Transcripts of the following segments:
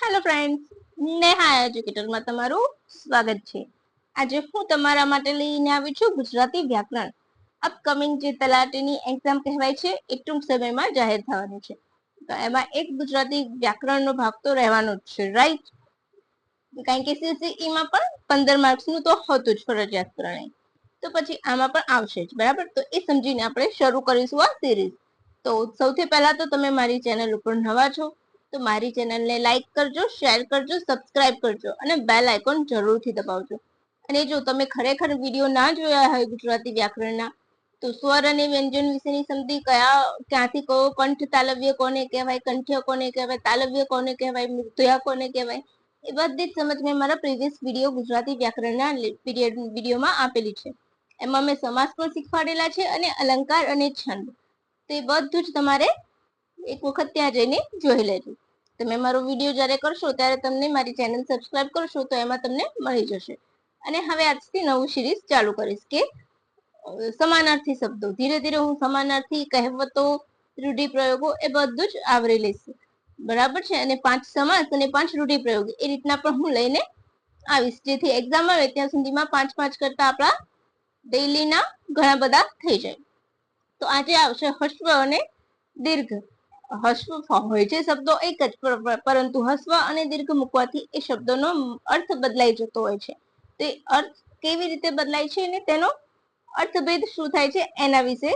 Hello friends, Neha એજ્યુકેટરમાં તમારું સ્વાગત છે। આજે હું તમારા માટે લઈને આવી છું ગુજરાતી વ્યાકરણ। અપકમિંગ જે તલાટીની એક્ઝામ કહેવાય છે એ ટૂંક સમયમાં જાહેર થવાની છે, તો એમાં એક ગુજરાતી વ્યાકરણનો ભાગ તો રહેવાનો જ છે, રાઈટ? કારણ કે CCE માં પણ 15 માર્ક્સનું તો હોતું જ ફરજિયાત, તો પછી આમાં પણ આવશે જ, બરાબર? તો એ સમજીને આપણે શરૂ કરીશું આ સિરીઝ। તો સૌથી પહેલા તો તમે મારી ચેનલ ઉપર નવા છો તો મારી ચેનલને લાઈક કરજો, શેર કરજો, સબસ્ક્રાઇબ કરજો અને બેલ આઇકોન જરૂરથી દબાવજો। અને જો તમે ખરેખર વિડીયો ના જોયા હોય ગુજરાતી વ્યાકરણના, તો સ્વર અને વ્યંજન વિશેની સમજી ક્યાંથી કયો કંઠ તાલવ્ય કોને કહેવાય, કંઠ્ય કોને કહેવાય, તાલવ્ય કોને કહેવાય, મૂર્ધ્યા કોને કહેવાય, એ બધી જ સમજ મેં મારા પ્રીવિયસ વિડીયો ગુજરાતી વ્યાકરણના વિડીયોમાં આપેલી છે। એમાં મેં સમાસ પણ શીખવાડેલા છે અને અલંકાર અને છંદ, તો એ બધું જ તમારે એક વખત ત્યાં જઈને જોઈ લેજો। તમે મારો વિડીયો જ્યારે કરશો ત્યારે તમને મારી ચેનલ સબસ્ક્રાઇબ કરશો તો એમાં તમને મળી જશે। અને હવે આજથી નવું સિરીઝ ચાલુ કરીશ કે સમાનાર્થી શબ્દો। ધીરે ધીરે હું સમાનાર્થી, કહેવતો, રૂઢિપ્રયોગો એ બધું જ આવરી લઈશ, બરાબર છે? અને 5 સમાસ અને 5 રૂઢિપ્રયોગ એ રીતના પણ હું લઈને આવીશ, જેથી એક્ઝામ આવે ત્યાં સુધીમાં 5 કરતા આપણા ડેઈલીના ઘણા બધા થઈ જાય। તો આજે આવશે હસ્વ અને દીર્ઘ। હસ્વ હોય છે શબ્દો એક જ, પરંતુ હસ્વ અને દીર્ઘ મૂકવાથી એ શબ્દોનો અર્થ બદલાઈ જતો હોય છે। તે અર્થ કેવી રીતે બદલાય છે અને તેનો અર્થભેદ શું થાય છે એના વિશે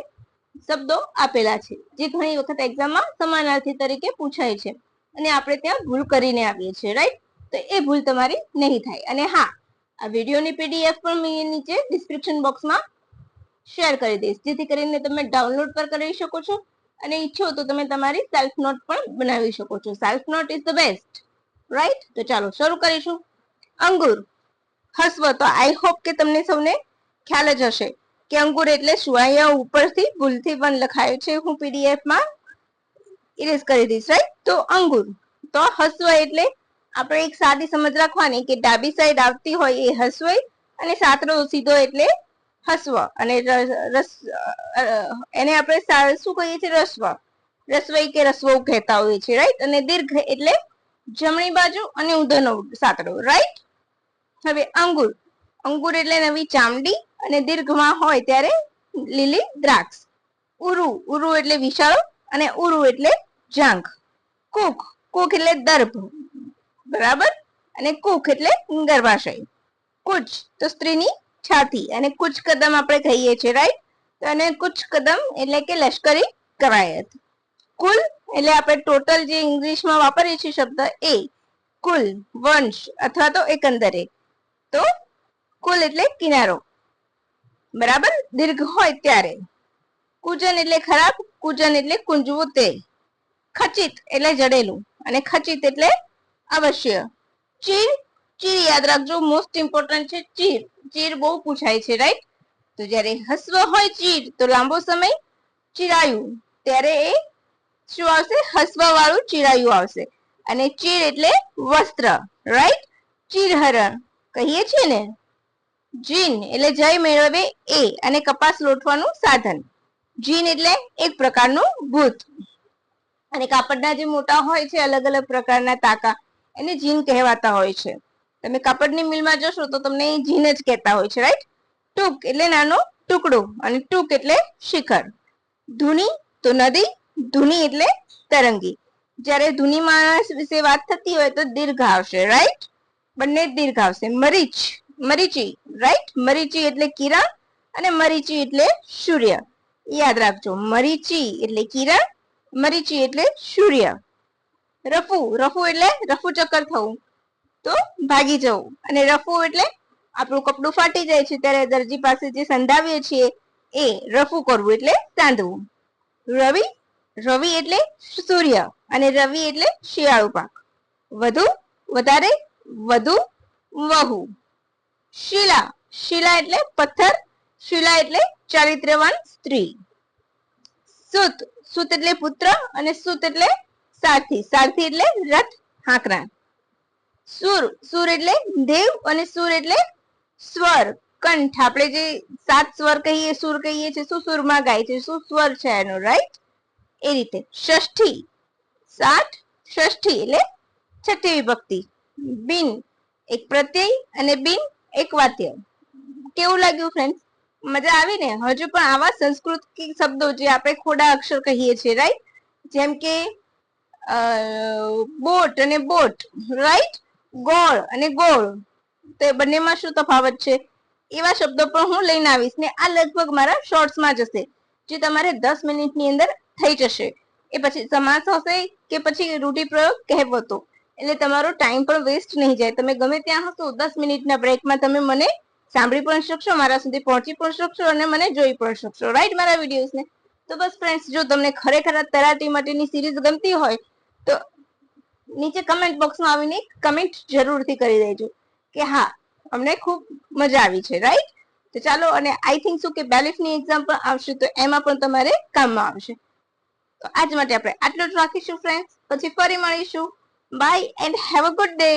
શબ્દો આપેલા છે, જે ઘણી વખત એક્ઝામમાં સમાનાર્થી તરીકે પૂછાય છે અને આપણે ત્યાં ભૂલ કરીને આવીએ છીએ, રાઈટ? તો એ ભૂલ તમારી નહીં થાય। અને હા, આ વિડીયોની PDF પણ મેં નીચે ડિસ્ક્રિપ્શન બોક્સમાં શેર કરી દઈશ, જેથી કરીને તમે ડાઉનલોડ પર કરી શકો છો અને ઈચ્છો તો તમે તમારી સેલ્ફ નોટ પણ બનાવી શકો છો। Self note is the best, right? તો ચાલો શરૂ કરીશું। અંગુર, હસ્વ। તો આઈ હોપ કે તમને સૌને ખ્યાલ જ હશે કે અંગુર એટલે શું। અહીંયા ઉપરથી ભૂલથી પણ લખાયું છે, હું PDF માં ઇરેઝ કરી દઈશ, રાઈટ? તો અંગુર તો હસ્વ એટલે આપણે એક સાદી સમજ રાખવાની કે ડાબી સાઈડ આવતી હોય એ હસ્વ અને સાતરો સીધો એટલે હસ્વ, અને એને આપણે શું કહીએ છીએ? રસ્વ, રસવઈ કે રસવઉ કહેતા હોઈએ છીએ, રાઈટ? અને દીર્ઘ એટલે જમણી બાજુ અને ઊંધોનો સાતડો, રાઈટ? હવે અંગુર, અંગુર એટલે નવી ચામડી અને દીર્ઘમાં હોય ત્યારે લીલી દ્રાક્ષ। ઉરુ, ઉરુ એટલે વિશાળો અને ઉરુ એટલે જાંઘ। કુખ, કુખ એટલે દર્ભ, બરાબર? અને કુખ એટલે ગર્ભાશય। કુચ તો સ્ત્રીની છાતી, અને કુચ કદમ આપણે કહીએ છીએ, રાઈટ? તો એને કુચ કદમ એટલે કે લશ્કરી કવાયત। કુલ એટલે આપણે ટોટલ જે ઇંગ્લિશમાં વાપરીએ છીએ શબ્દ એ કુલ, વંશ અથવા તો એકંદરે। તો કુલ એટલે કિનારો, બરાબર? દીર્ઘ હોય ત્યારે। કુજન એટલે ખરાબ, કુજન એટલે કુંજવું તે। ખચિત એટલે જડેલું, અને ખચિત એટલે અવશ્ય। ચીર, ચીર યાદ રાખજો, મોસ્ટ ઇમ્પોર્ટન્ટ છે ચીર। ચીર બહુ પૂછાય છે, રાઈટ? તો જ્યારે હસ્વ હોય ચીર તો લાંબો સમય ચિરાયું, ત્યારે એ શું આવશે? હસ્વ વાળું ચિરાયું આવશે। અને ચીર એટલે વસ્ત્ર, રાઈટ? ચીરહરણ કહીએ છીએ ને। જીન એટલે જય મેળવે એ અને કપાસ લોટવાનું સાધન। જીન એટલે એક પ્રકારનું ભૂત, અને કાપડના જે મોટા હોય છે અલગ અલગ પ્રકારના તાકા, એને જીન કહેવાતા હોય છે। તમે કાપડની મિલમાં જશો તો તમને જીન જ કહેતા હોય છે, રાઈટ? ટૂંક એટલે નાનો ટુકડો, અને ટૂંક એટલે શિખર। ધુની તો નદી, ધુની એટલે તરંગી। જ્યારે ધુની માણસ વિશે વાત થતી હોય તો દીર્ઘ આવશે, રાઈટ? બંને દીર્ઘ આવશે। મરીચ, મરીચી, રાઈટ? મરીચી એટલે કિરણ અને મરીચી એટલે સૂર્ય, યાદ રાખજો। મરીચી એટલે કિરણ, મરીચી એટલે સૂર્ય। રફુ, રફુ એટલે રફુ ચક્કર થવું, તો ભાગી જવું। અને રફુ એટલે આપણું કપડું ફાટી જાય છે ત્યારે દરજી પાસે જે સંધાવીએ છીએ એ રફુ કરવું એટલે સાંધવું। રવિ, રવિ એટલે સૂર્ય, અને રવિ એટલે શિયાળુ પાક। વધુ, વધારે, વધુ, વહુ। શીલા, શીલા એટલે પથ્થર, શીલા એટલે ચારિત્ર્યવાન સ્ત્રી। સુત, સુત એટલે પુત્ર, અને સુત એટલે સારથી, સારથી એટલે રથ હાંકનાર। સુર, સુર એટલે દેવ, અને સુર એટલે સ્વર, કંઠ। આપણે જે 7 સ્વર કહીએ, સુર કહીએ છીએ, શું સુરમાં ગાય છે, શું સ્વર છે એનો, રાઈટ? એ રીતે ષષ્ઠી, 7, ષષ્ઠી એટલે છઠ્ઠી વિભક્તિ બિન એક પ્રત્યય અને બિન એક વાક્ય. કેવું લાગ્યું ફ્રેન્ડ્સ? મજા આવી ને? હજુ પણ આવા સંસ્કૃત શબ્દો જે આપણે ખોડા અક્ષર કહીએ છીએ, રાઈટ? જેમ કે બોટ અને બોટ, રાઈટ? ગોળ અને ગોળ, તો એ બંનેમાં શું તફાવત છે? એવા શબ્દો પણ હું લઈને આવીશ ને આ લગભગ મારા શોર્ટ્સમાં જ હશે, જે તમારે 10 મિનિટની અંદર થઈ જશે. એ પછી સમાસ હશે કે પછી રૂઢિપ્રયોગ, કહેવતો, એટલે તમારો ટાઈમ પણ વેસ્ટ નહીં જાય. તમે ગમે ત્યાં હશો 10 મિનિટના બ્રેકમાં તમે મને સાંભળી પણ શકશો, મારા સુધી પહોંચી પણ શકશો અને મને જોઈ પણ શકશો, રાઈટ? મારા વિડીયોઝને. તો બસ ફ્રેન્ડ્સ, જો તમને ખરેખર તલાટી માટેની સિરીઝ ગમતી હોય તો નીચે કમેન્ટ બોક્સમાં આવીને કમેન્ટ જરૂરથી કરી દેજો કે હા, અમને ખૂબ મજા આવી છે, રાઈટ? તો ચાલો, અને આઈ થિંક શું કે બેલિફની એક્ઝામ પણ આવશે, તો એમાં પણ તમારે કામમાં આવશે. તો આજ માટે આપણે આટલું જ રાખીશું ફ્રેન્ડ્સ, પછી ફરી મળીશું. Bye and have a good day.